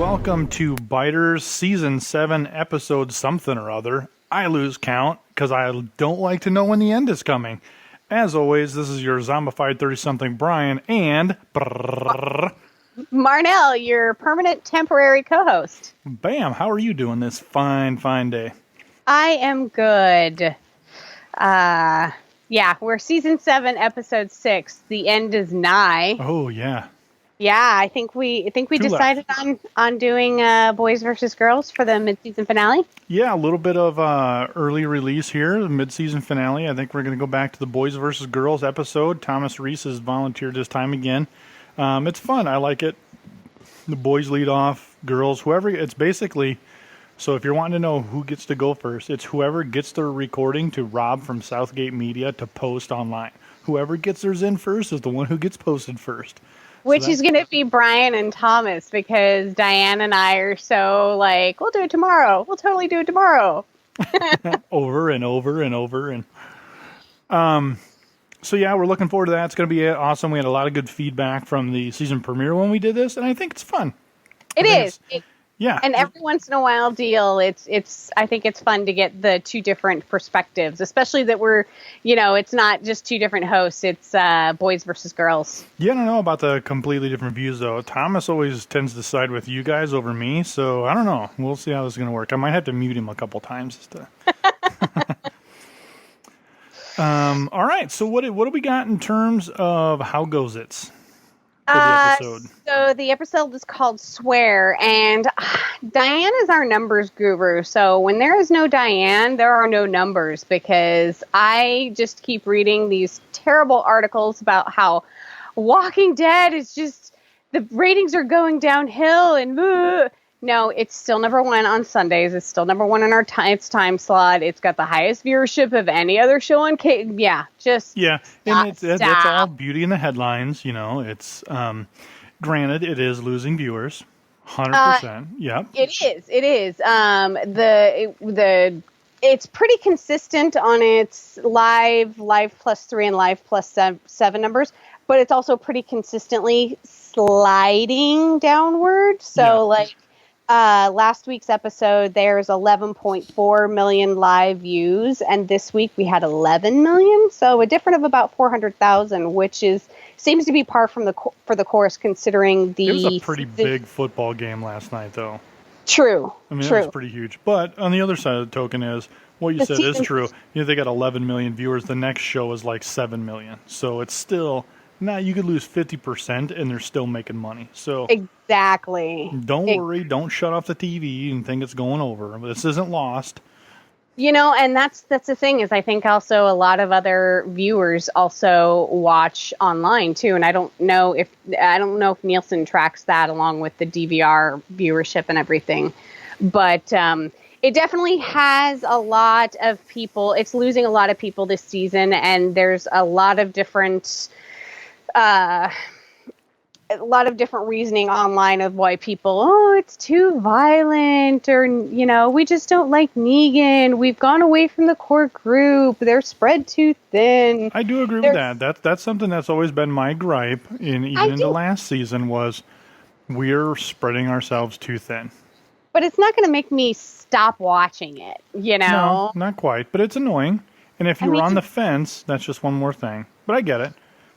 welcome to Biters Season 7, Episode something or other. I lose count because I don't like to know when the end is coming. As always, this is your zombified 30-something Brian and... Marnell, your permanent temporary co-host. Bam, how are you doing this fine day? I am good. Yeah, we're Season 7, Episode 6. The end is nigh. Oh, yeah. Yeah, I think we decided on doing Boys versus Girls for the mid-season finale. Yeah, a little bit of early release here, the mid-season finale. I think we're going to go back to the Boys versus Girls episode. Thomas Reese has volunteered this time again. It's fun. I like it. The boys lead off, girls, whoever. It's basically, so if you're wanting to know who gets to go first, it's whoever gets their recording to Rob from Southgate Media to post online. Whoever gets theirs in first is the one who gets posted first. Which is going to be Brian and Thomas, because Diane and I are so like, we'll do it tomorrow. We'll totally do it tomorrow. Over and over and over. And so, yeah, we're looking forward to that. It's going to be awesome. We had a lot of good feedback from the season premiere when we did this, and I think it's fun. It is. Yeah. And every once in a while I think it's fun to get the two different perspectives, especially that we're, it's not just two different hosts. It's boys versus girls. Yeah, I don't know about the completely different views, though. Thomas always tends to side with you guys over me, so I don't know. We'll see how this is going to work. I might have to mute him a couple times. Just to... all right, so what do we got in terms of how goes it? For the episode. So the episode is called Swear, and Diane is our numbers guru. So when there is no Diane, there are no numbers, because I just keep reading these terrible articles about how Walking Dead is just, the ratings are going downhill, and no, it's still number one on Sundays. It's still number one in our time slot. It's got the highest viewership of any other show on cable. Yeah, just and it's all beauty in the headlines. It's granted it is losing viewers, 100%. Yep, it is. It's pretty consistent on its live +3 and live +7 numbers, but it's also pretty consistently sliding downward. So last week's episode, there's 11.4 million live views, and this week we had 11 million, so a difference of about 400,000, which seems to be par for the course, considering the... It was a pretty big football game last night, though. True. I mean, it was pretty huge. But on the other side of the token is, what you said is true. They got 11 million viewers. The next show is like 7 million. So it's still... Now you could lose 50% and they're still making money. So exactly. Don't worry. Don't shut off the TV and think it's going over. This isn't lost. And that's the thing, is I think also a lot of other viewers also watch online too. And I don't know if Nielsen tracks that along with the DVR viewership and everything, but it definitely has a lot of people. It's losing a lot of people this season, and there's a lot of different reasoning online of why people, it's too violent, or, we just don't like Negan. We've gone away from the core group. They're spread too thin. I do agree with that. That's something that's always been my gripe, even in the last season, was we're spreading ourselves too thin. But it's not going to make me stop watching it, No, not quite, but it's annoying. And if you're on the fence, that's just one more thing. But I get it.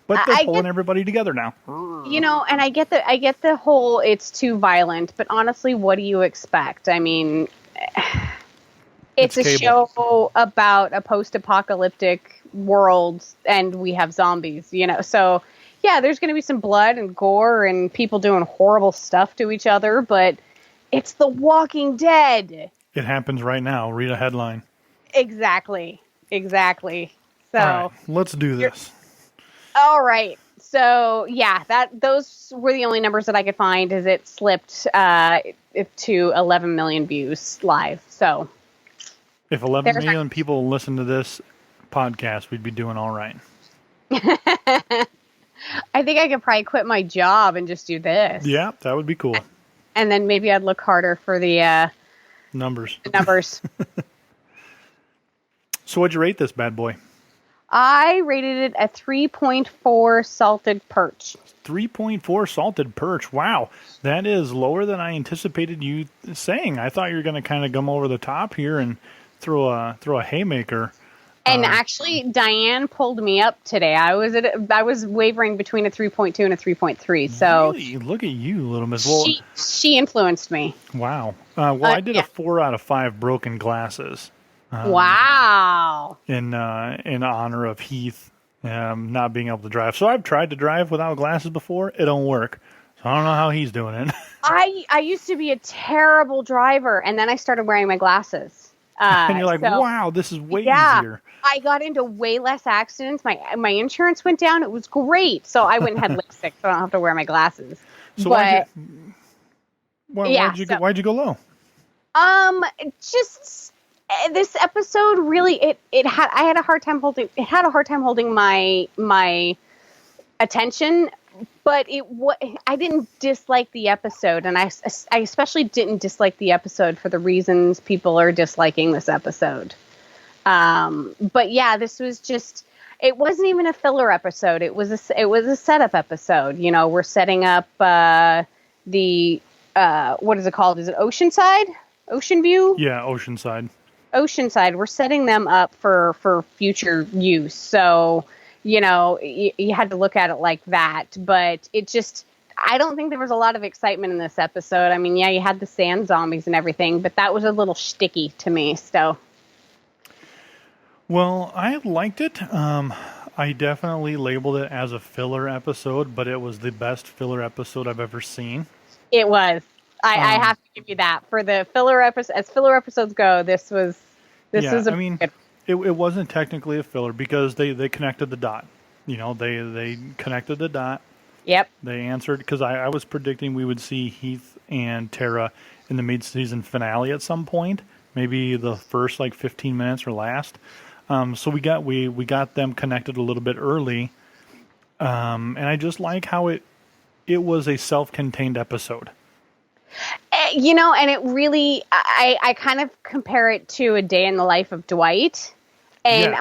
But they're pulling everybody together now. And I get the whole it's too violent, but honestly, what do you expect? I mean, it's a show about a post-apocalyptic world, and we have zombies, So, yeah, there's going to be some blood and gore and people doing horrible stuff to each other, but it's The Walking Dead. It happens right now. Read a headline. Exactly. So, all right, let's do this. All right. So, yeah, those were the only numbers that I could find, as it slipped to 11 million views live. So, if 11 million people listen to this podcast, we'd be doing all right. I think I could probably quit my job and just do this. Yeah, that would be cool. And then maybe I'd look harder for the numbers. The numbers. So what'd you rate this bad boy? I rated it a 3.4 salted perch. 3.4 salted perch. Wow, that is lower than I anticipated you saying. I thought you were going to kind of come over the top here and throw a haymaker. And actually, Diane pulled me up today. I was wavering between a 3.2 and a 3.3. So really? Look at you, little miss. Well, she influenced me. Wow. I did a 4 out of 5 broken glasses. Wow. In honor of Heath not being able to drive. So I've tried to drive without glasses before. It don't work. So I don't know how he's doing it. I used to be a terrible driver, and then I started wearing my glasses. And you're like, wow, this is way easier. I got into way less accidents. My insurance went down. It was great. So I went and had lipstick, so I don't have to wear my glasses. So but, why'd you go low? Just this episode really it had a hard time holding my attention. But I didn't dislike the episode, and I especially didn't dislike the episode for the reasons people are disliking this episode. But yeah, this was it wasn't even a filler episode. It was a setup episode. You know, we're setting up what is it called? Is it Oceanside? Ocean View? Yeah, Oceanside. Oceanside. We're setting them up for future use. So, you know, you had to look at it like that, but I don't think there was a lot of excitement in this episode. I mean, yeah, you had the sand zombies and everything, but that was a little shticky to me, so. Well, I liked it. I definitely labeled it as a filler episode, but it was the best filler episode I've ever seen. It was. I have to give you that. For the filler episode, as filler episodes go, this was good. It wasn't technically a filler because they connected the dot. You know, they connected the dot. Yep. They answered, because I was predicting we would see Heath and Tara in the mid-season finale at some point, maybe the first 15 minutes or last. So we got them connected a little bit early, and I just like how it was a self-contained episode. You know, and it really, I kind of compare it to A Day in the Life of Dwight. And yes,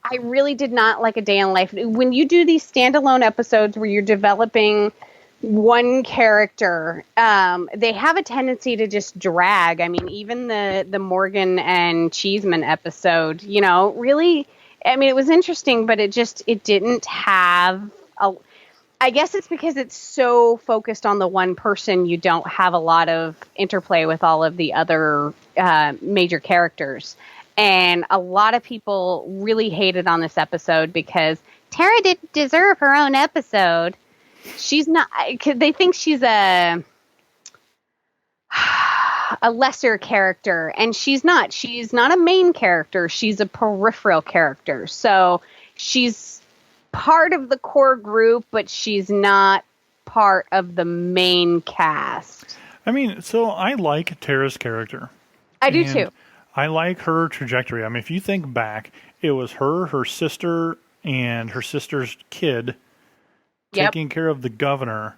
I really did not like A Day in Life. When you do these standalone episodes where you're developing one character, they have a tendency to just drag. I mean, even the Morgan and Cheeseman episode, you know, really, I mean, it was interesting, but it didn't have I guess it's because it's so focused on the one person, you don't have a lot of interplay with all of the other major characters. And a lot of people really hated on this episode because Tara didn't deserve her own episode. She's not, they think she's a lesser character, and she's not. She's not a main character. She's a peripheral character. So she's part of the core group, but she's not part of the main cast. I mean, so I like Tara's character. I do too. I like her trajectory. I mean, if you think back, it was her sister, and her sister's kid taking care of the governor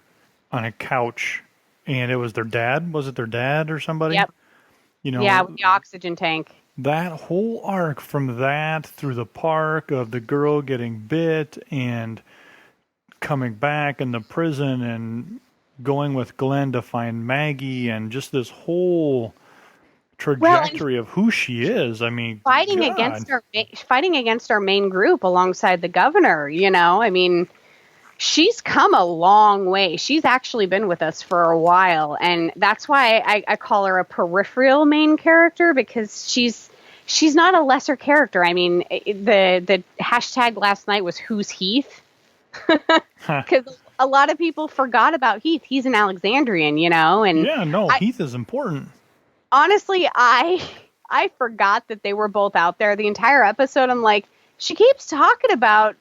on a couch, and it was their dad. Was it their dad or somebody? Yep. You know, yeah, with the oxygen tank. That whole arc from that through the park of the girl getting bit and coming back in the prison and going with Glenn to find Maggie, and just this whole trajectory of who she is. I mean, fighting against our main group alongside the governor, you know, I mean, she's come a long way. She's actually been with us for a while, and that's why I call her a peripheral main character, because she's not a lesser character. I mean, the hashtag last night was "Who's Heath?" Because a lot of people forgot about Heath. He's an Alexandrian, you know, and Heath is important. Honestly, I forgot that they were both out there the entire episode. I'm like, she keeps talking about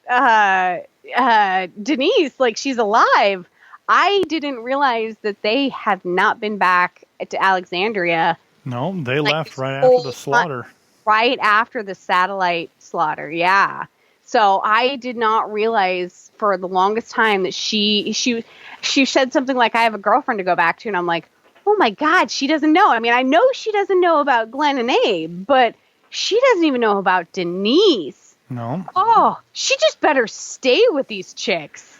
Denise like she's alive. I didn't realize that they have not been back to Alexandria. No, they left right after the slaughter. Right after the satellite slaughter, yeah. So I did not realize for the longest time that she said something like, "I have a girlfriend to go back to," and I'm like, oh my God, she doesn't know. I mean, I know she doesn't know about Glenn and Abe, but she doesn't even know about Denise. No. Oh, she just better stay with these chicks.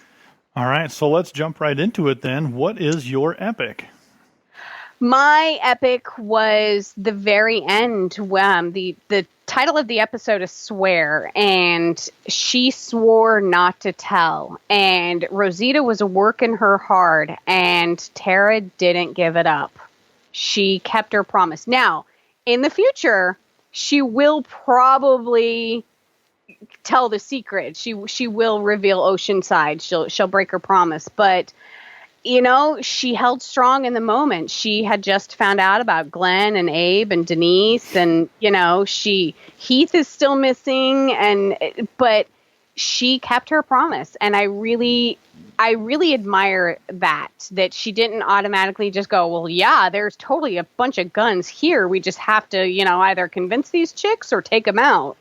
All right, so let's jump right into it then. What is your epic? My epic was the very end. The title of the episode is Swear, and she swore not to tell. And Rosita was working her hard, and Tara didn't give it up. She kept her promise. Now, in the future, she will probably tell the secret. She will reveal Oceanside. She'll break her promise, but she held strong in the moment. She had just found out about Glenn and Abe and Denise, and Heath is still missing, but she kept her promise, and I really admire that she didn't automatically just go, well, yeah, there's totally a bunch of guns here. We just have to, either convince these chicks or take them out.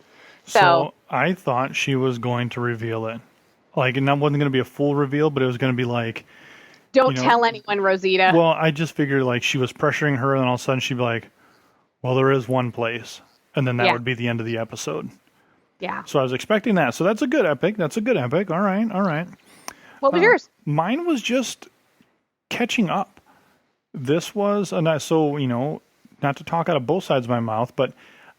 So I thought she was going to reveal it. Like, and that wasn't going to be a full reveal, but it was going to be like, don't tell anyone, Rosita. Well, I just figured like she was pressuring her, and all of a sudden she'd be like, well, there is one place. And then that would be the end of the episode. Yeah. So I was expecting that. So that's a good epic. All right. What was yours? Mine was just catching up. This was, not to talk out of both sides of my mouth, but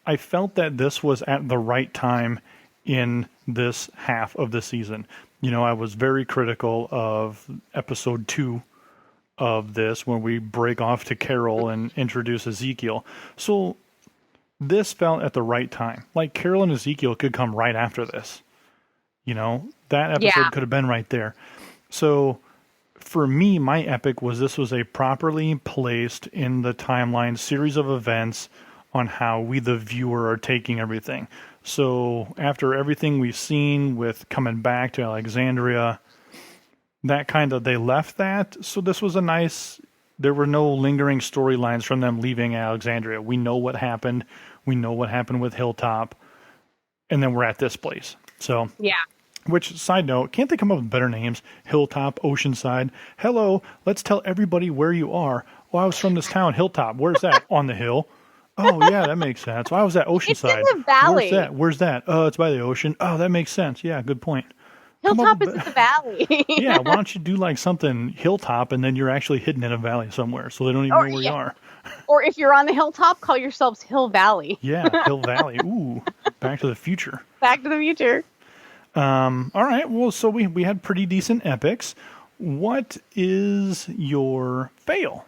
I felt that this was at the right time in this half of the season. I was very critical of episode 2 of this when we break off to Carol and introduce Ezekiel. So this felt at the right time. Like Carol and Ezekiel could come right after this. That episode could have been right there. So for me, my epic was this was a properly placed in the timeline series of events on how we, the viewer, are taking everything. So after everything we've seen with coming back to Alexandria, they left that. So this was there were no lingering storylines from them leaving Alexandria. We know what happened. We know what happened with Hilltop. And then we're at this place. So, yeah. Which, side note, can't they come up with better names? Hilltop, Oceanside. Hello, let's tell everybody where you are. Oh, I was from this town, Hilltop. Where's that? On the hill. Oh, yeah, that makes sense. I was at Oceanside. It's in the valley. Where's that? Oh, it's by the ocean. Oh, that makes sense. Yeah, good point. Hilltop is in the valley. Yeah, why don't you do like something hilltop and then you're actually hidden in a valley somewhere so they don't even know where you are. Or if you're on the hilltop, call yourselves Hill Valley. Yeah, Hill Valley. Ooh, Back to the Future. Back to the Future. All right, well, so we had pretty decent epics. What is your fail?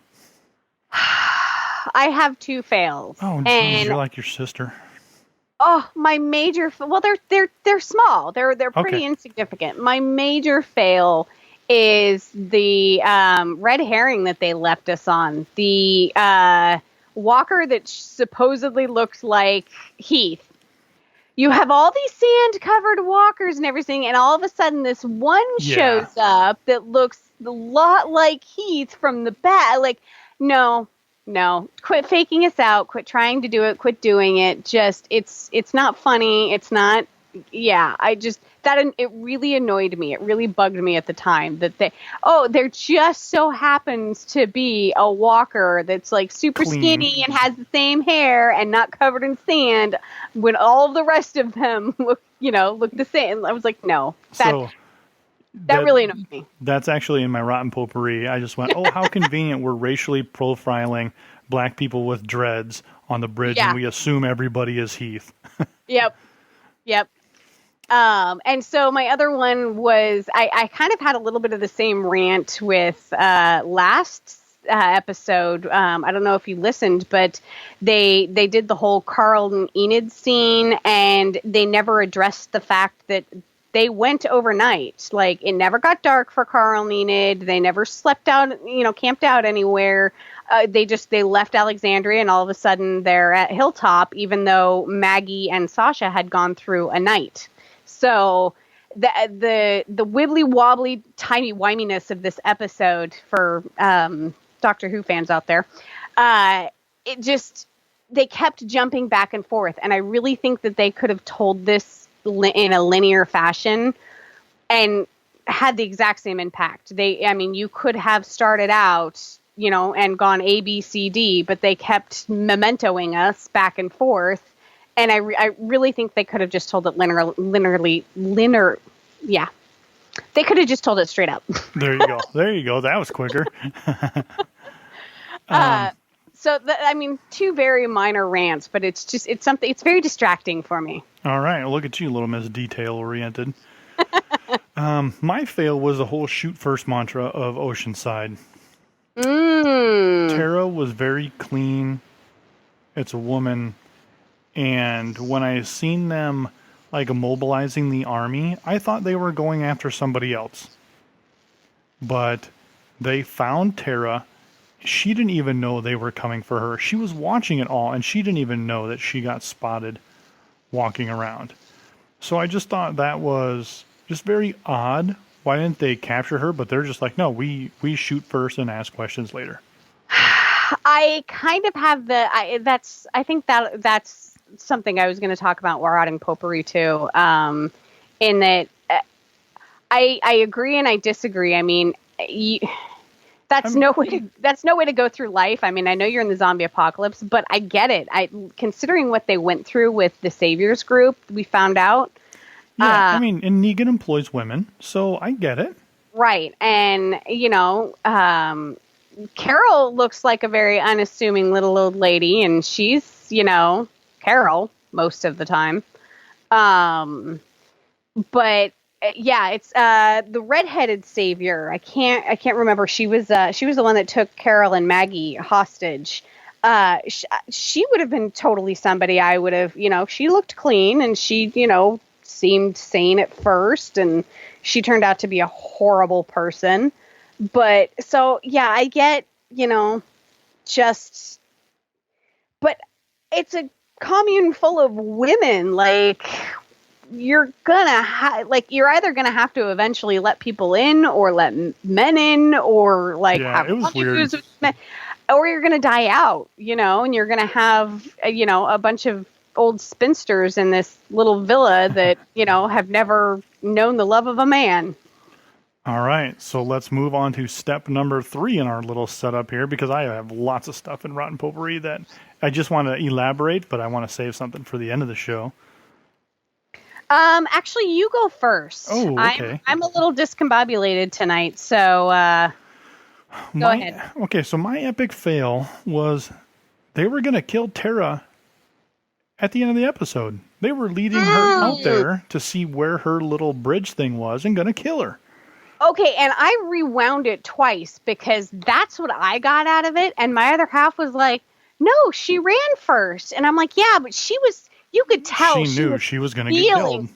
I have 2 fails. Oh, geez, you're like your sister. Oh, my major. Well, they're small. They're pretty insignificant. My major fail is the red herring that they left us on. The walker that supposedly looked like Heath. You have all these sand-covered walkers and everything, and all of a sudden this one shows up that looks a lot like Heath from the back. Like, no. Quit faking us out. Quit trying to do it. Quit doing it. Just, it's not funny. It's not, it really annoyed me. It really bugged me at the time that there just so happens to be a walker that's like super skinny and has the same hair and not covered in sand when all of the rest of them look the same. I was like, no, that really annoyed me. That's actually in my Rotten Potpourri. I just went, oh, how convenient we're racially profiling black people with dreads on the bridge, and we assume everybody is Heath. Yep. And so my other one was, I kind of had a little bit of the same rant with last episode. I don't know if you listened, but they did the whole Carl and Enid scene, and they never addressed the fact that they went overnight. Like, it never got dark for Carl and Enid. They never slept out, camped out anywhere. They left Alexandria, and all of a sudden they're at Hilltop, even though Maggie and Sasha had gone through a night. So the wibbly wobbly timey wiminess of this episode for Doctor Who fans out there, they kept jumping back and forth, and I really think that they could have told this in a linear fashion and had the exact same impact. You could have started out, and gone A, B, C, D, but they kept mementoing us back and forth. I really think they could have just told it linear. Yeah, they could have just told it straight up. There you go. There you go. That was quicker. So I mean, two very minor rants, but it's something. It's very distracting for me. All right. Well, look at you, little Miss Detail Oriented. My fail was the whole shoot first mantra of Oceanside. Tara was very clean. It's a woman. And when I seen them like immobilizing the army, I thought they were going after somebody else. But they found Tara. She didn't even know they were coming for her. She was watching it all, and she didn't even know that she got spotted walking around. So I just thought that was just very odd. Why didn't they capture her? But they're just like, no, we shoot first and ask questions later. I kind of have I think that's something I was going to talk about while riding potpourri too. In that, I agree and I disagree. I mean, that's no way to go through life. I mean, I know you're in the zombie apocalypse, but I get it. Considering what they went through with the Saviors group, we found out. Yeah, I mean, and Negan employs women, so I get it. Right, and Carol looks like a very unassuming little old lady, and she's, Carol most of the time. But yeah, it's the redheaded savior. I can't remember. She was the one that took Carol and Maggie hostage. She would have been totally somebody I would have, she looked clean and she, seemed sane at first, and she turned out to be a horrible person. But so, yeah, I get, but it's a commune full of women. Like, you're either gonna have to eventually let people in or let men in, or have it was weird. Men, or you're gonna die out, and you're gonna have, a bunch of old spinsters in this little villa that, have never known the love of a man. All right, so let's move on to step number 3 in our little setup here, because I have lots of stuff in Rotten Potpourri that I just want to elaborate, but I want to save something for the end of the show. Actually, you go first. Oh, okay. I'm a little discombobulated tonight, so go ahead. Okay, so my epic fail was they were going to kill Tara at the end of the episode. They were leading her out there to see where her little bridge thing was and going to kill her. Okay, and I rewound it twice because that's what I got out of it, and my other half was like, no, she ran first. And I'm like, yeah, but you could tell she knew she was going to get killed.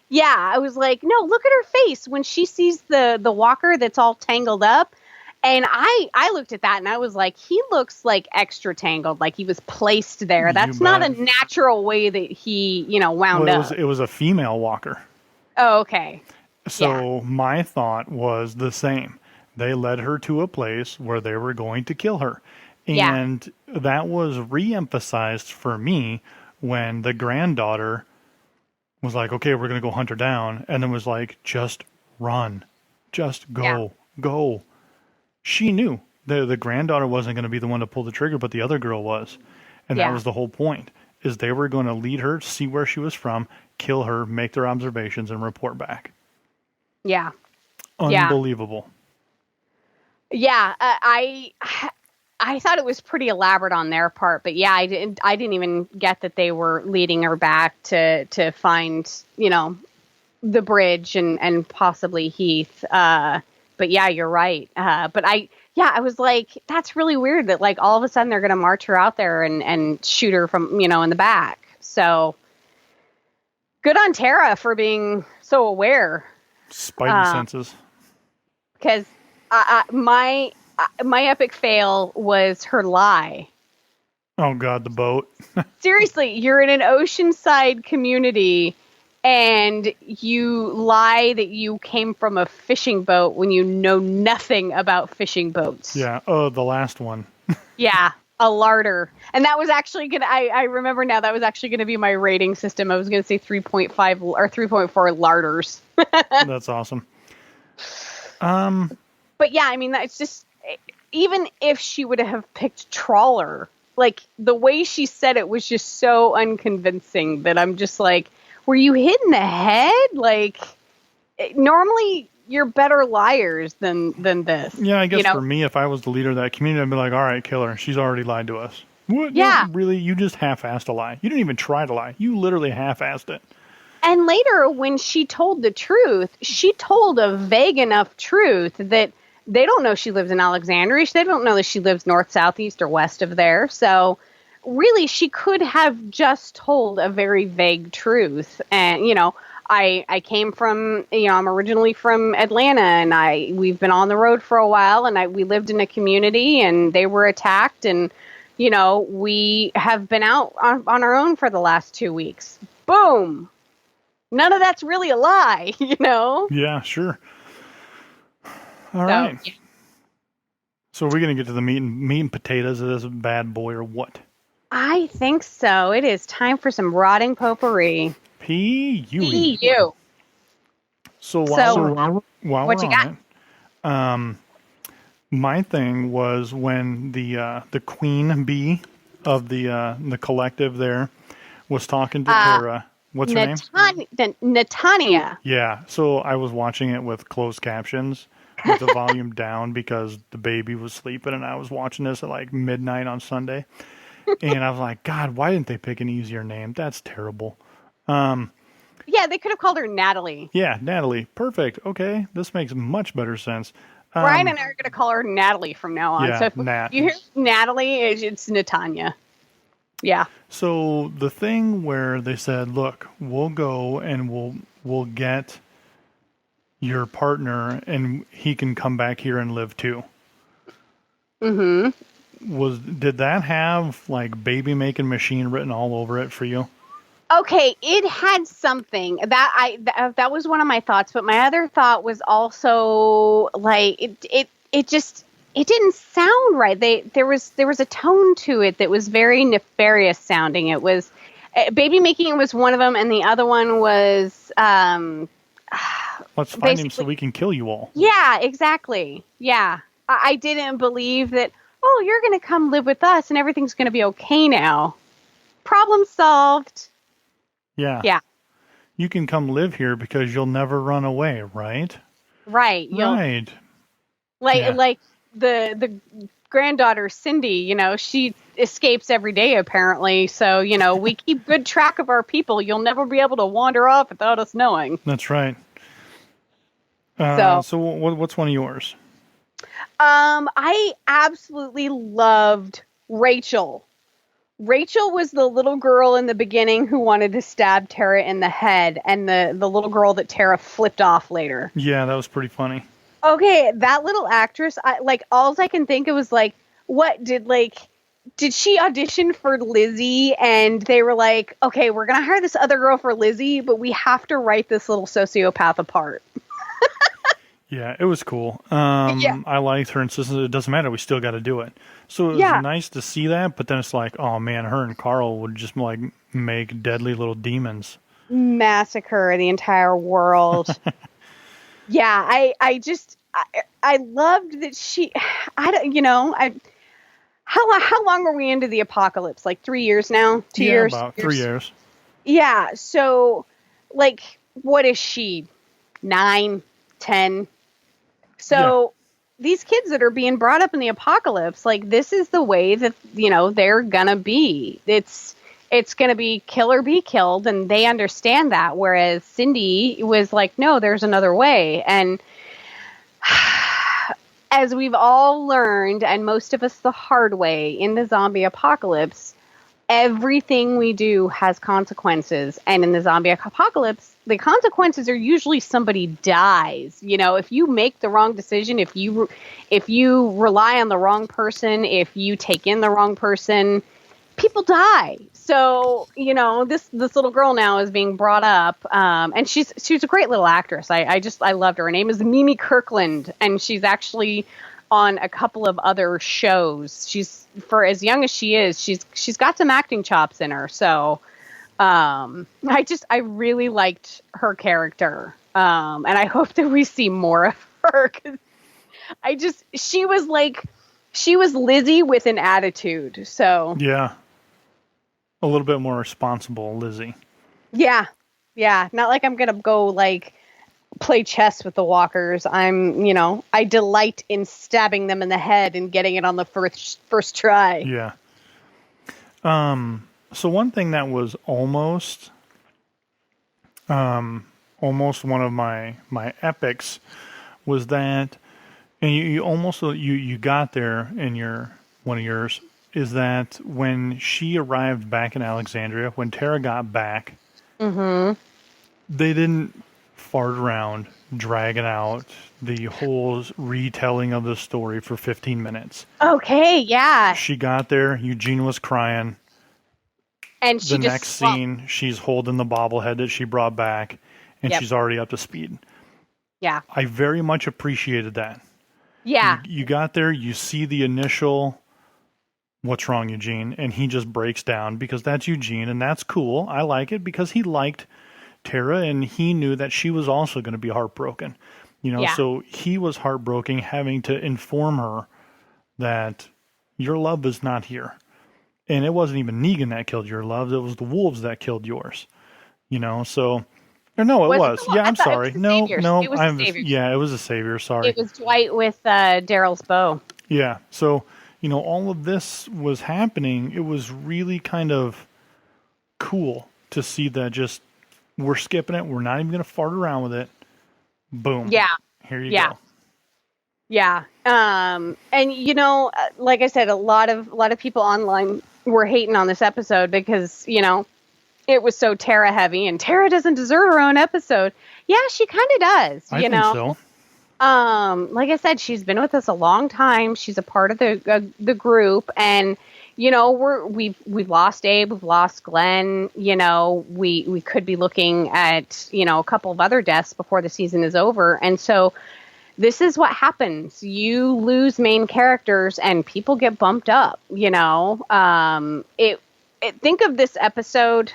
Yeah. I was like, no, look at her face when she sees the walker that's all tangled up. And I looked at that and I was like, he looks like extra tangled, like he was placed there. That's not a natural way that he, wound up. It was a female walker. Oh, okay. So my thought was the same. They led her to a place where they were going to kill her. And that was re-emphasized for me when the granddaughter was like, okay, we're going to go hunt her down. And then was like, just run. Just go. Go. She knew. The granddaughter wasn't going to be the one to pull the trigger, but the other girl was. And that was the whole point, is they were going to lead her, see where she was from, kill her, make their observations, and report back. Yeah. Unbelievable. Yeah, I thought it was pretty elaborate on their part, but yeah, I didn't even get that they were leading her back to find, the bridge and possibly Heath. But yeah, you're right. But I was like, that's really weird that like all of a sudden they're going to march her out there and shoot her from, in the back. So good on Tara for being so aware. Spidey senses. Because my epic fail was her lie. Oh, God, the boat. Seriously, you're in an oceanside community and you lie that you came from a fishing boat when you know nothing about fishing boats. Yeah. Oh, the last one. Yeah, a larder. And that was actually going to, I remember now, that was actually going to be my rating system. I was going to say 3.5 or 3.4 larders. That's awesome. But yeah, I mean, that's just, even if she would have picked trawler, like the way she said it was just so unconvincing that I'm just like, were you hit in the head? Like, normally you're better liars than this. Yeah, I guess for me, if I was the leader of that community, I'd be like, all right, kill her. She's already lied to us. What? Yeah. No, really? You just half-assed a lie. You didn't even try to lie. You literally half-assed it. And later, when she told the truth, she told a vague enough truth that they don't know she lives in Alexandria. They don't know that she lives north, south, east, or west of there. So really, she could have just told a very vague truth. And, I came from, I'm originally from Atlanta, and we've been on the road for a while, and we lived in a community, and they were attacked, and, we have been out on our own for the last 2 weeks. Boom. None of that's really a lie, Yeah, sure. All right. Yeah. So are we going to get to the meat and potatoes of this bad boy or what? I think so. It is time for some rotting potpourri. P-U. So while what you got? My thing was when the queen bee of the collective there was talking to Tara. What's her name? Netanya. Yeah. So I was watching it with closed captions with the volume down because the baby was sleeping, and I was watching this at like midnight on Sunday. And I was like, God, why didn't they pick an easier name? That's terrible. Yeah, they could have called her Natalie. Yeah, Natalie. Perfect. Okay, this makes much better sense. Brian and I are going to call her Natalie from now on. Yeah, so if Nat. you hear Natalie, it's Netanya. Yeah. So the thing where they said, look, we'll go and we'll get your partner and he can come back here and live too. Mm-hmm. Did that have like baby making machine written all over it for you? Okay, it had something that was one of my thoughts, but my other thought was also like it didn't sound right. There was a tone to it that was very nefarious sounding. It was baby making was one of them, and the other one was let's find him so we can kill you all. Yeah, exactly. Yeah, I didn't believe that. Oh, you're going to come live with us, and everything's going to be okay now. Problem solved. Yeah. Yeah. You can come live here because you'll never run away, right? Right. Right. Like the granddaughter Cindy, she escapes every day apparently. So, we keep good track of our people. You'll never be able to wander off without us knowing. That's right. So what's one of yours? I absolutely loved Rachel. Rachel was the little girl in the beginning who wanted to stab Tara in the head, and the little girl that Tara flipped off later. Yeah, that was pretty funny. Okay, that little actress, all I can think of was like, what did she audition for Lizzie? And they were like, okay, we're gonna hire this other girl for Lizzie, but we have to write this little sociopath apart. Yeah, it was cool. I liked her insistence. It doesn't matter. We still got to do it. So it was nice to see that. But then it's like, oh man, her and Carl would just like make deadly little demons, massacre the entire world. Yeah, I loved that she. How long were we into the apocalypse? Like 3 years now? 2 years? About 3 years. Yeah. So, what is she? 9, 10. So these kids that are being brought up in the apocalypse, this is the way that, they're going to be. It's going to be kill or be killed, and they understand that. Whereas Cindy was like, no, there's another way. And as we've all learned, and most of us the hard way, in the zombie apocalypse, everything we do has consequences. And in the zombie apocalypse, the consequences are usually somebody dies. If you make the wrong decision, if you rely on the wrong person, if you take in the wrong person, people die. So, this little girl now is being brought up, and she's a great little actress. I loved her. Her name is Mimi Kirkland, and she's actually on a couple of other shows. She's, for as young as she is, she's got some acting chops in her. So, I really liked her character. And I hope that we see more of her, 'cause she was like She was Lizzie with an attitude. So Yeah. A little bit more responsible, Lizzie. yeah. Yeah. Not like I'm going to go like play chess with the walkers. I delight in stabbing them in the head and getting it on the first try. Yeah. So one thing that was almost one of my epics was that, and you got there in one of yours, is that when she arrived back in Alexandria, when Tara got back, they didn't fart around, dragging out the whole retelling of the story for 15 minutes. Okay, yeah. She got there, Eugene was crying. And the next scene, she's holding the bobblehead that she brought back, and she's already up to speed. Yeah. I very much appreciated that. Yeah. You got there, you see the initial, what's wrong, Eugene? And he just breaks down because that's Eugene, and that's cool. I like it because he liked Tara, and he knew that she was also going to be heartbroken. So he was heartbroken having to inform her that your love is not here. And it wasn't even Negan that killed your love. It was the wolves that killed yours. So... Or no, it was. Yeah, I'm sorry. No. It was a savior. Yeah, it was a savior. Sorry. It was Dwight with Daryl's bow. Yeah. So, all of this was happening. It was really kind of cool to see that just we're skipping it. We're not even going to fart around with it. Boom. Yeah. Here you go. Yeah. And like I said, a lot of people online were hating on this episode because, it was so Tara heavy, and Tara doesn't deserve her own episode. Yeah, she kind of does. I think so. Like I said, she's been with us a long time. She's a part of the group, and we've lost Abe, we've lost Glenn. We could be looking at a couple of other deaths before the season is over, and so this is what happens. You lose main characters, and people get bumped up. Think of this episode,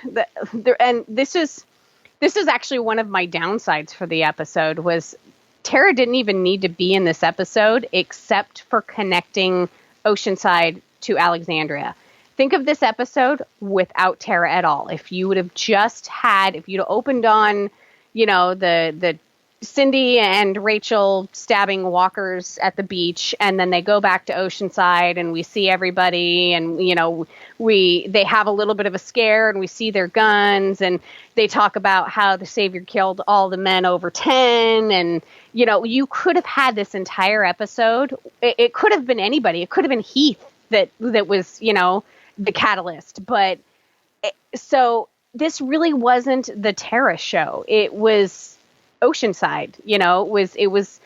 and this is actually one of my downsides for the episode, was Tara didn't even need to be in this episode except for connecting Oceanside to Alexandria. Think of this episode without Tara at all. If you would have if you'd opened on, the Cindy and Rachel stabbing walkers at the beach, and then they go back to Oceanside, and we see everybody, and they have a little bit of a scare, and we see their guns, and they talk about how the Savior killed all the men over 10, and you could have had this entire episode. It could have been anybody. It could have been Heath that was the catalyst, but so this really wasn't the Tara show. It was Oceanside. It was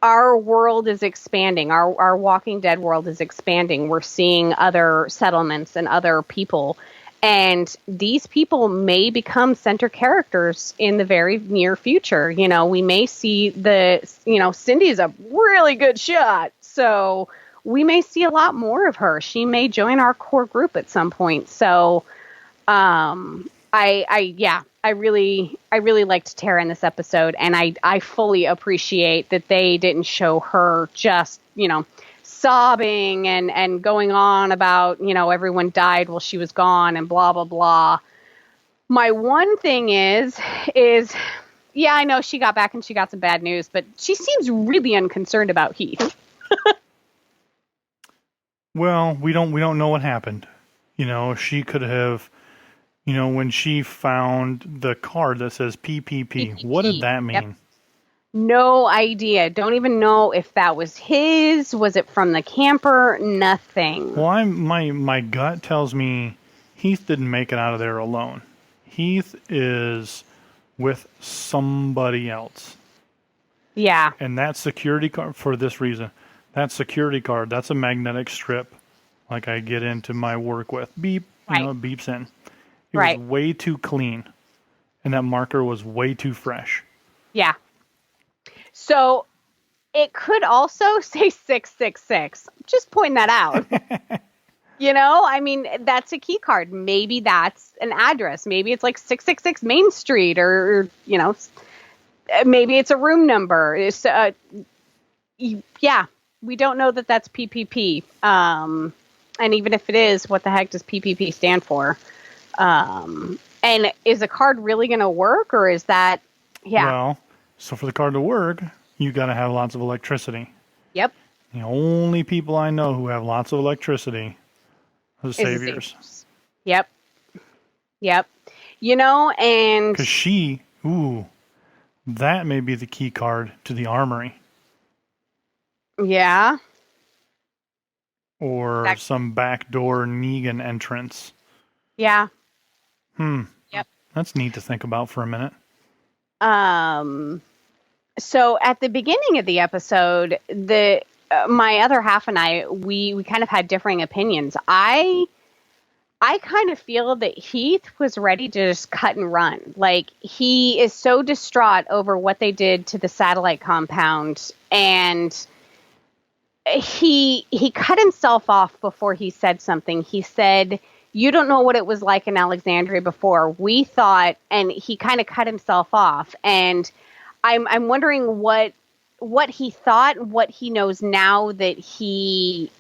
our world is expanding. Our Walking Dead world is expanding. We're seeing other settlements and other people, and these people may become center characters in the very near future. We may see Cindy's a really good shot, so we may see a lot more of her. She may join our core group at some point. So, I really liked Tara in this episode, and I fully appreciate that they didn't show her just, sobbing and going on about, everyone died while she was gone and blah, blah, blah. My one thing is, yeah, I know she got back and she got some bad news, but she seems really unconcerned about Heath. Well, we don't know what happened. She could have... when she found the card that says PPP, what did that mean? Yep. No idea. Don't even know if that was his. Was it from the camper? Nothing. Well, my gut tells me Heath didn't make it out of there alone. Heath is with somebody else. Yeah. And that security card, for this reason, that security card, that's a magnetic strip like I get into my work with. Beep, right. It beeps in. It was way too clean, and that marker was way too fresh. Yeah. So it could also say 666. Just pointing that out. That's a key card. Maybe that's an address. Maybe it's like 666 Main Street, or maybe it's a room number. Yeah. we don't know that that's PPP. And even if it is, what the heck does PPP stand for? And is a card really going to work, or is that, yeah. Well, so for the card to work, you got to have lots of electricity. Yep. The only people I know who have lots of electricity are the Saviors. Yep. Yep. You know, and... Because that may be the key card to the armory. Yeah. Or some backdoor Negan entrance. Yeah. Yep. That's neat to think about for a minute. So at the beginning of the episode, my other half and I, we kind of had differing opinions. I kind of feel that Heath was ready to just cut and run. Like, he is so distraught over what they did to the satellite compound, and he cut himself off before he said something. He said, "You don't know what it was like in Alexandria before. We thought," and he kind of cut himself off. And I'm wondering what he thought, what he knows now that he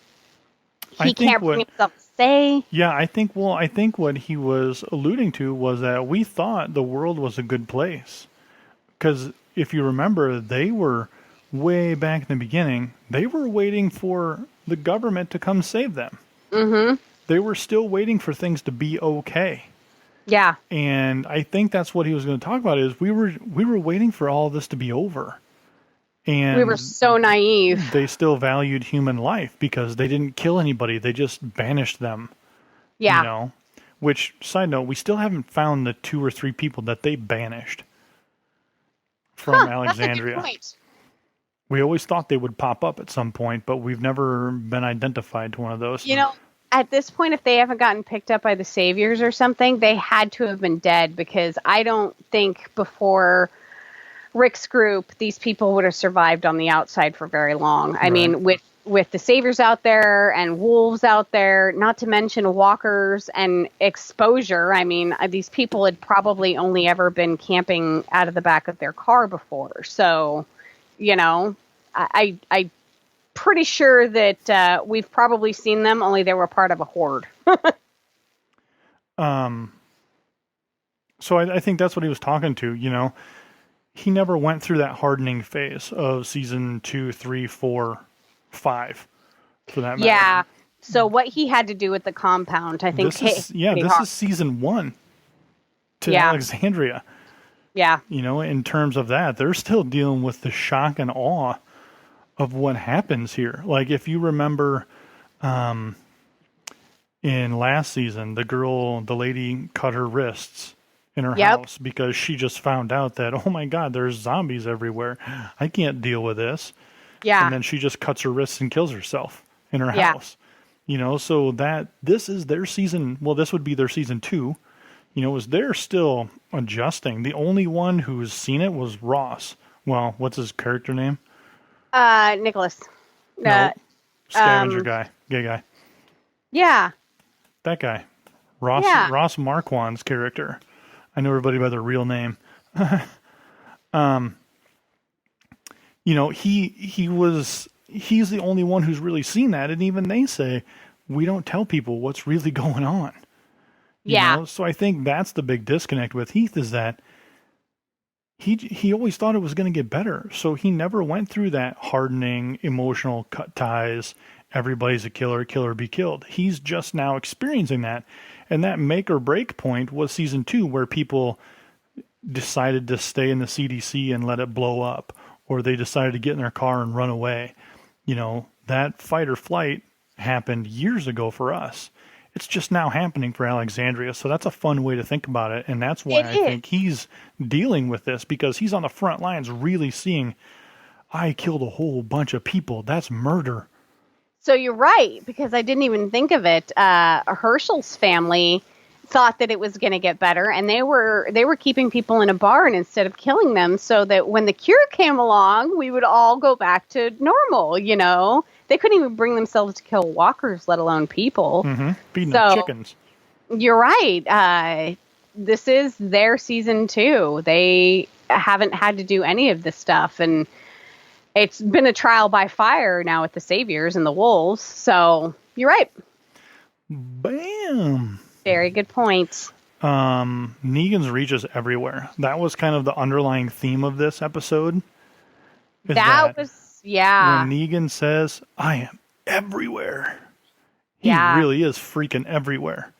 can't bring himself to say. Yeah, I think what he was alluding to was that we thought the world was a good place. Because if you remember, they were way back in the beginning, they were waiting for the government to come save them. Mm-hmm. They were still waiting for things to be okay. Yeah. And I think that's what he was going to talk about is we were waiting for all this to be over. And we were so naive. They still valued human life because they didn't kill anybody. They just banished them. Yeah. You know? Which, side note, we still haven't found the 2 or 3 people that they banished from Alexandria. That's a good point. We always thought they would pop up at some point, but we've never been identified to one of those. You know, at this point, if they haven't gotten picked up by the Saviors or something, they had to have been dead, because I don't think before Rick's group, these people would have survived on the outside for very long. I mean, with the Saviors out there and wolves out there, not to mention walkers and exposure. I mean, these people had probably only ever been camping out of the back of their car before. So, you know, I'm pretty sure that we've probably seen them, only they were part of a horde. So I think that's what he was talking to, you know. He never went through that hardening phase of season 2, 3, 4, 5, for that matter. Yeah. So what he had to do with the compound, I think. This is season 1 to Alexandria. Yeah. You know, in terms of that, they're still dealing with the shock and awe of what happens here. Like, if you remember, in last season, the lady cut her wrists in her house because she just found out that, oh my God, there's zombies everywhere. I can't deal with this. Yeah. And then she just cuts her wrists and kills herself in her house. You know, so this is their season. Well, this would be their season 2. You know, they're still adjusting. The only one who's seen it was Ross. Well, what's his character name? Nicholas. No, scavenger guy. Gay guy. Yeah. That guy. Ross Marquand's character. I know everybody by their real name. You know, he's the only one who's really seen that, and even they say we don't tell people what's really going on. You know? So I think that's the big disconnect with Heath, is that he always thought it was going to get better. So he never went through that hardening, emotional cut ties, everybody's a killer, killer be killed. He's just now experiencing that. And that make or break point was season 2, where people decided to stay in the CDC and let it blow up, or they decided to get in their car and run away. You know, that fight or flight happened years ago for us. It's just now happening for Alexandria. So that's a fun way to think about it. And that's why I think he's dealing with this, because he's on the front lines really seeing, I killed a whole bunch of people. That's murder. So you're right, because I didn't even think of it. Herschel's family thought that it was going to get better, and they were keeping people in a barn instead of killing them, so that when the cure came along, we would all go back to normal. You know, they couldn't even bring themselves to kill walkers, let alone people. Mm-hmm. Feeding them chickens. You're right. This is their season 2. They haven't had to do any of this stuff, and it's been a trial by fire now with the Saviors and the Wolves. So you're right. Bam. Very good point. Negan's reach is everywhere. That was kind of the underlying theme of this episode. That was, yeah. When Negan says, I am everywhere. He Yeah. really is freaking everywhere.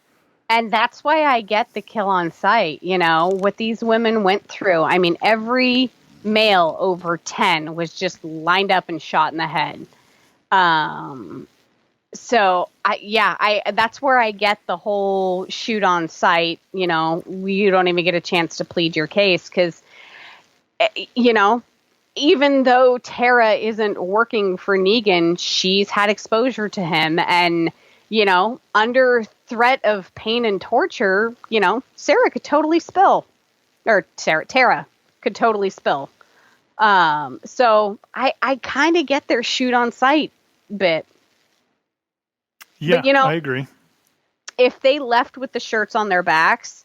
And that's why I get the kill on sight, you know, what these women went through. I mean, every male over 10 was just lined up and shot in the head. So that's where I get the whole shoot on sight, you know, you don't even get a chance to plead your case because, you know, even though Tara isn't working for Negan, she's had exposure to him. And, you know, under threat of pain and torture, you know, Tara could totally spill. So I kind of get their shoot on sight bit. Yeah, but, you know, I agree. If they left with the shirts on their backs,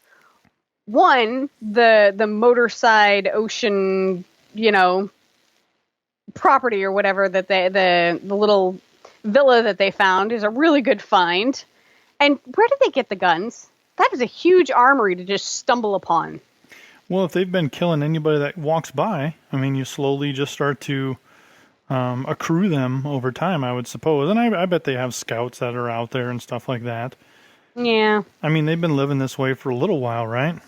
one, the motorside ocean, you know, property or whatever that the little villa that they found is a really good find. And where did they get the guns? That is a huge armory to just stumble upon. Well, if they've been killing anybody that walks by, I mean, you slowly just start to accrue them over time, I would suppose. And I bet they have scouts that are out there and stuff like that. Yeah. I mean, they've been living this way for a little while, right?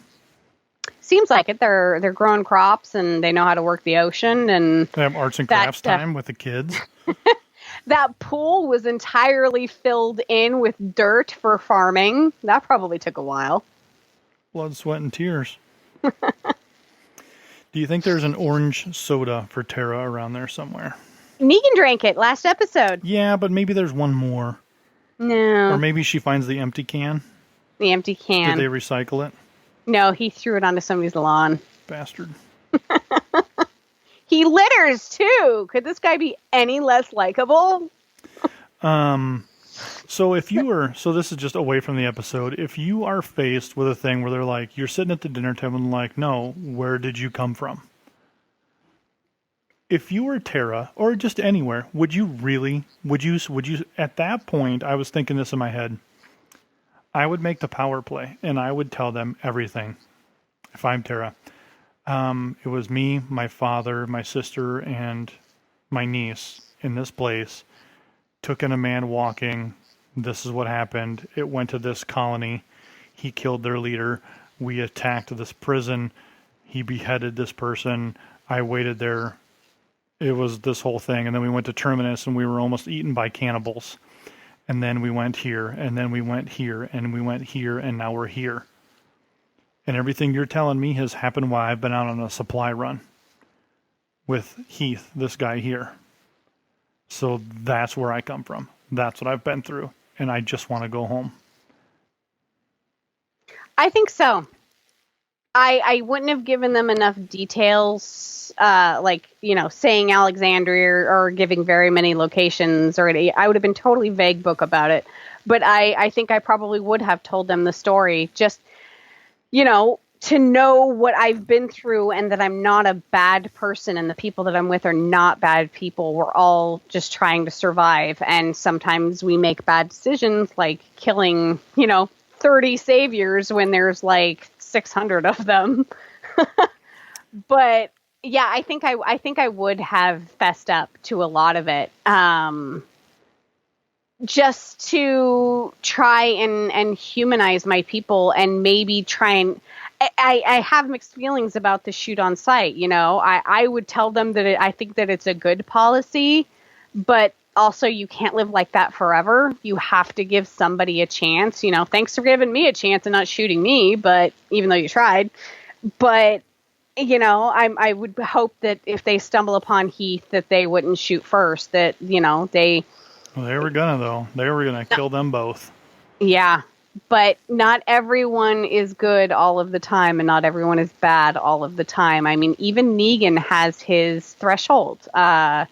Seems like it. They're growing crops and they know how to work the ocean. And They have arts and crafts time with the kids. That pool was entirely filled in with dirt for farming. That probably took a while. Blood, sweat, and tears. Do you think there's an orange soda for Tara around there somewhere? Negan drank it last episode. Yeah, but maybe there's one more. No. Or maybe she finds the empty can. The empty can. Did they recycle it? No, he threw it onto somebody's lawn. Bastard. He litters, too. Could this guy be any less likable? So if you were, so this is just away from the episode, if you are faced with a thing where they're like, you're sitting at the dinner table and like, no, where did you come from? If you were Tara, or just anywhere, would you, at that point, I was thinking this in my head, I would make the power play, and I would tell them everything, if I'm Tara. It was me, my father, my sister, and my niece in this place. Took in a man walking. This is what happened. It went to this colony. He killed their leader. We attacked this prison. He beheaded this person. I waited there. It was this whole thing. And then we went to Terminus and we were almost eaten by cannibals. And then we went here. And then we went here. And we went here. And now we're here. And everything you're telling me has happened while I've been out on a supply run with Heath, this guy here. So that's where I come from. That's what I've been through. And I just want to go home. I think so. I wouldn't have given them enough details, like, you know, saying Alexandria or giving very many locations. I would have been totally vague book about it. But I think I probably would have told them the story. Just, you know, to know what I've been through and that I'm not a bad person and the people that I'm with are not bad people. We're all just trying to survive. And sometimes we make bad decisions like killing, you know, 30 saviors when there's like 600 of them. But yeah, I think I would have fessed up to a lot of it. Just to try and humanize my people and maybe try and I have mixed feelings about the shoot on sight. You know, I would tell them that I think that it's a good policy, but also you can't live like that forever. You have to give somebody a chance. You know, thanks for giving me a chance and not shooting me, but even though you tried. But, you know, I would hope that if they stumble upon Heath that they wouldn't shoot first, that, you know, they... Well, they were gonna, though. They were gonna kill them both. Yeah. But not everyone is good all of the time, and not everyone is bad all of the time. I mean, even Negan has his threshold. The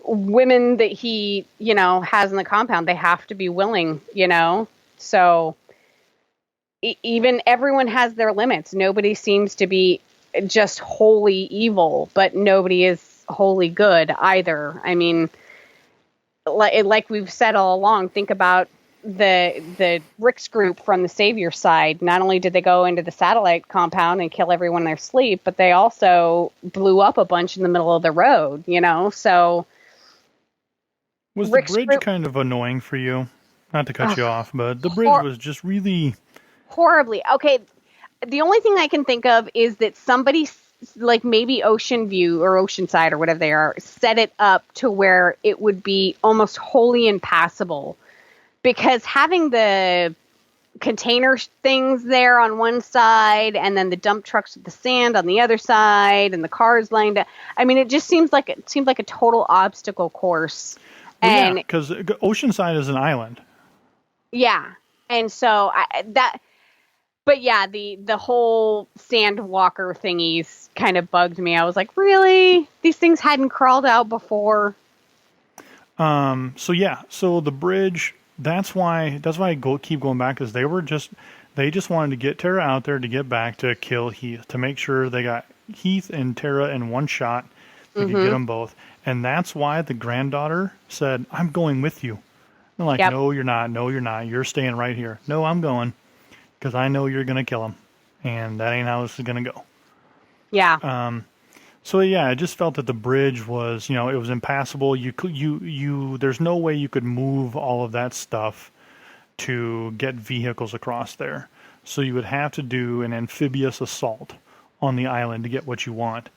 women that he, you know, has in the compound, they have to be willing, you know. So even everyone has their limits. Nobody seems to be just wholly evil, but nobody is wholly good either. I mean, like we've said all along, think about the Rick's group from the Savior side. Not only did they go into the satellite compound and kill everyone in their sleep, but they also blew up a bunch in the middle of the road, so... Was Rick's the bridge group, kind of annoying for you? Not to cut you off, but the bridge was just really... Horribly. Okay, the only thing I can think of is that somebody, like maybe Ocean View or Oceanside or whatever they are, set it up to where it would be almost wholly impassable. Because having the container things there on one side and then the dump trucks with the sand on the other side and the cars lined up, I mean, it just seemed like a total obstacle course. Well, and yeah, because Oceanside is an island. Yeah, and so but yeah, the whole sand walker thingies kind of bugged me. I was like, really? These things hadn't crawled out before? So the bridge. That's why I keep going back, because they just wanted to get Tara out there to get back to kill Heath, to make sure they got Heath and Tara in one shot. They could get them both, and that's why the granddaughter said, "I'm going with you." I'm like, Yep. "No, you're not. No, you're not. You're staying right here." "No, I'm going, because I know you're gonna kill him, and that ain't how this is gonna go." Yeah. So yeah, I just felt that the bridge was, it was impassable. There's no way you could move all of that stuff to get vehicles across there. So you would have to do an amphibious assault on the island to get what you want.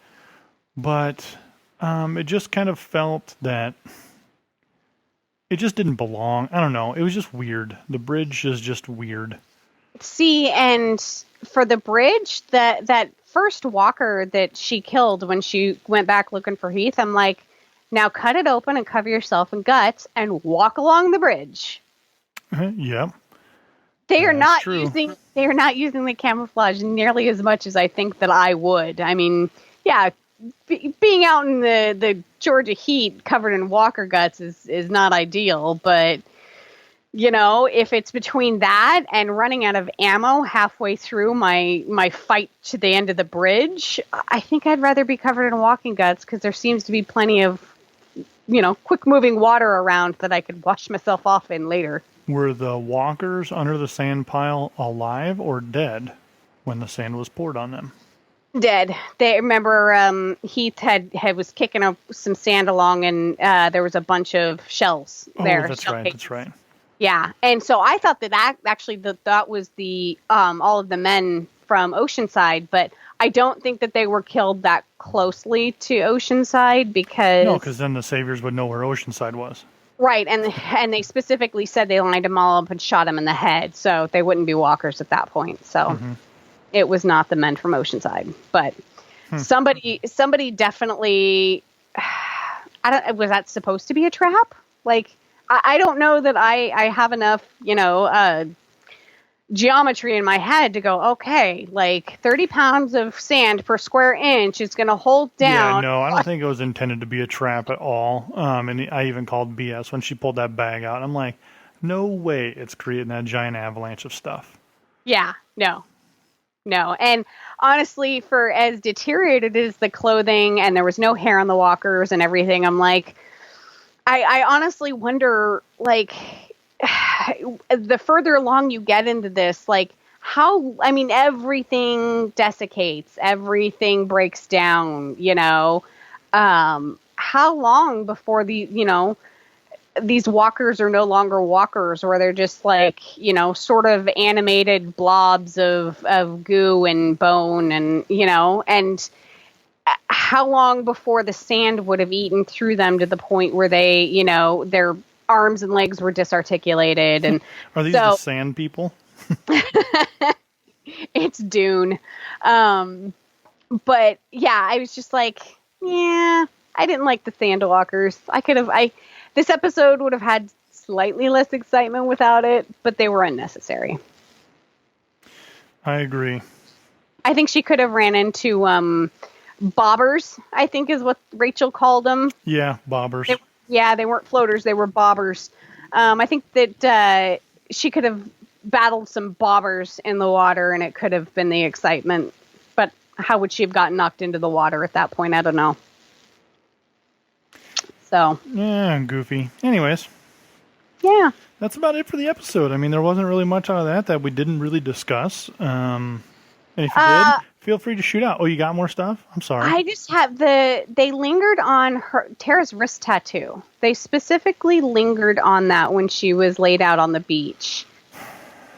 But it just kind of felt that it just didn't belong. I don't know. It was just weird. The bridge is just weird. See, and for the bridge, that first walker that she killed when she went back looking for Heath, I'm like, now cut it open and cover yourself in guts and walk along the bridge. Yep. They are not using the camouflage nearly as much as I think that I would. I mean, yeah, being out in the Georgia heat covered in walker guts is not ideal, but if it's between that and running out of ammo halfway through my fight to the end of the bridge, I think I'd rather be covered in walking guts, because there seems to be plenty of, quick moving water around that I could wash myself off in later. Were the walkers under the sand pile alive or dead when the sand was poured on them? Dead. They remember Heath was kicking up some sand along, and there was a bunch of shells there. Oh, that's right. That's right. Yeah, and so I thought that was the all of the men from Oceanside, but I don't think that they were killed that closely to Oceanside, because then the Saviors would know where Oceanside was. Right, and they specifically said they lined them all up and shot them in the head, so they wouldn't be walkers at that point. So it was not the men from Oceanside, but somebody definitely. Was that supposed to be a trap? Like, I don't know that I have enough, geometry in my head to go, okay, like 30 pounds of sand per square inch is going to hold down. Yeah, no, I don't think it was intended to be a trap at all. And I even called BS when she pulled that bag out. I'm like, no way it's creating that giant avalanche of stuff. Yeah, no. And honestly, for as deteriorated as the clothing, and there was no hair on the walkers and everything, I'm like, I honestly wonder, like, the further along you get into this, like, everything desiccates, everything breaks down, how long before these walkers are no longer walkers, or they're just like, sort of animated blobs of goo and bone, and, and how long before the sand would have eaten through them to the point where they, their arms and legs were disarticulated. And are these the sand people? It's Dune. But yeah, I was just like, yeah, I didn't like the Sandwalkers. This episode would have had slightly less excitement without it, but they were unnecessary. I agree. I think she could have ran into bobbers, I think is what Rachel called them. Yeah, bobbers. They weren't floaters, they were bobbers. I think that she could have battled some bobbers in the water, and it could have been the excitement. But how would she have gotten knocked into the water at that point? I don't know. So Yeah, goofy. Anyways, yeah. that's about it for the episode. I mean, there wasn't really much out of that we didn't really discuss. And if you did, feel free to shoot out. Oh, you got more stuff? I'm sorry. I just have they lingered on Tara's wrist tattoo. They specifically lingered on that when she was laid out on the beach.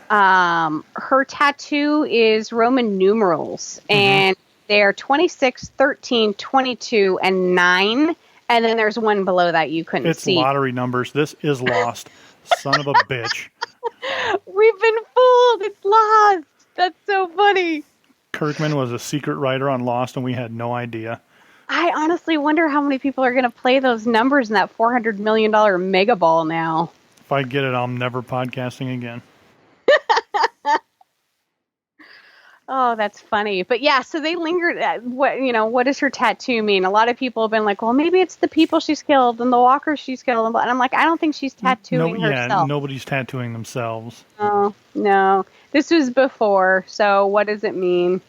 Her tattoo is Roman numerals, and they're 26, 13, 22, and 9. And then there's one below that you couldn't see. It's lottery numbers. This is Lost. Son of a bitch. We've been fooled. It's Lost. That's so funny. Kirkman was a secret writer on Lost, and we had no idea. I honestly wonder how many people are going to play those numbers in that $400 million mega ball now. If I get it, I'm never podcasting again. Oh, that's funny. But yeah, so they lingered at what does her tattoo mean? A lot of people have been like, well, maybe it's the people she's killed and the walkers she's killed. And I'm like, I don't think she's tattooing herself. Yeah, nobody's tattooing themselves. Oh, no. This was before, so what does it mean?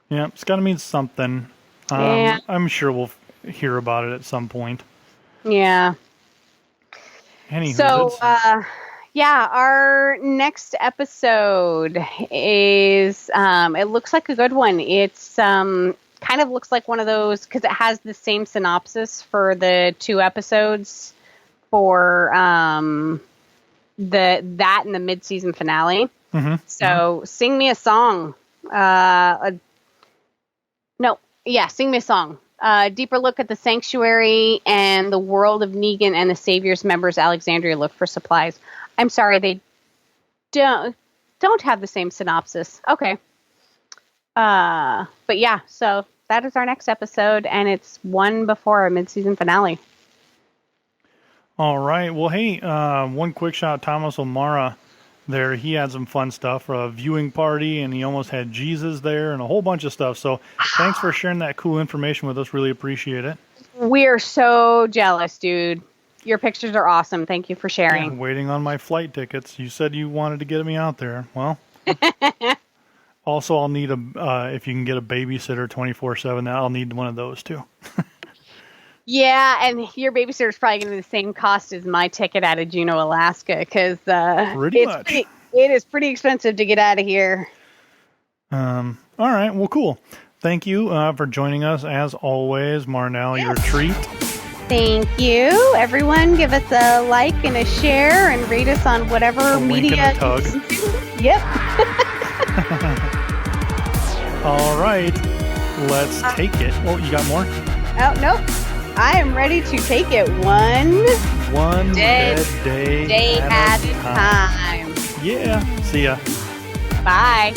Yeah, it's got to mean something. Yeah. I'm sure we'll hear about it at some point. Yeah. Anywho, so, yeah, our next episode is, it looks like a good one. It's kind of looks like one of those, because it has the same synopsis for the 2 episodes for that and the mid-season finale. So, Sing Me a Song. Sing Me a Song. Deeper look at the sanctuary and the world of Negan and the Savior's members. Alexandria look for supplies. I'm sorry, they don't have the same synopsis. Okay. But yeah, so that is our next episode, and it's one before our mid-season finale. All right. Well, hey, one quick shout, Thomas O'Mara there. He had some fun stuff for a viewing party, and he almost had Jesus there and a whole bunch of stuff. So thanks for sharing that cool information with us. Really appreciate it. We are so jealous, dude. Your pictures are awesome. Thank you for sharing. Yeah, waiting on my flight tickets. You said you wanted to get me out there. Well, also I'll need if you can get a babysitter 24/7, I'll need one of those too. Yeah, and your babysitter is probably going to be the same cost as my ticket out of Juneau, Alaska, because it is pretty expensive to get out of here. All right, well, cool. Thank you for joining us, as always. Marnell, your treat. Thank you. Everyone, give us a like and a share and rate us on whatever media. And a tug. Yep. All right, let's take it. Oh, you got more? Oh, nope. I am ready to take it one day at a time. Yeah. See ya. Bye.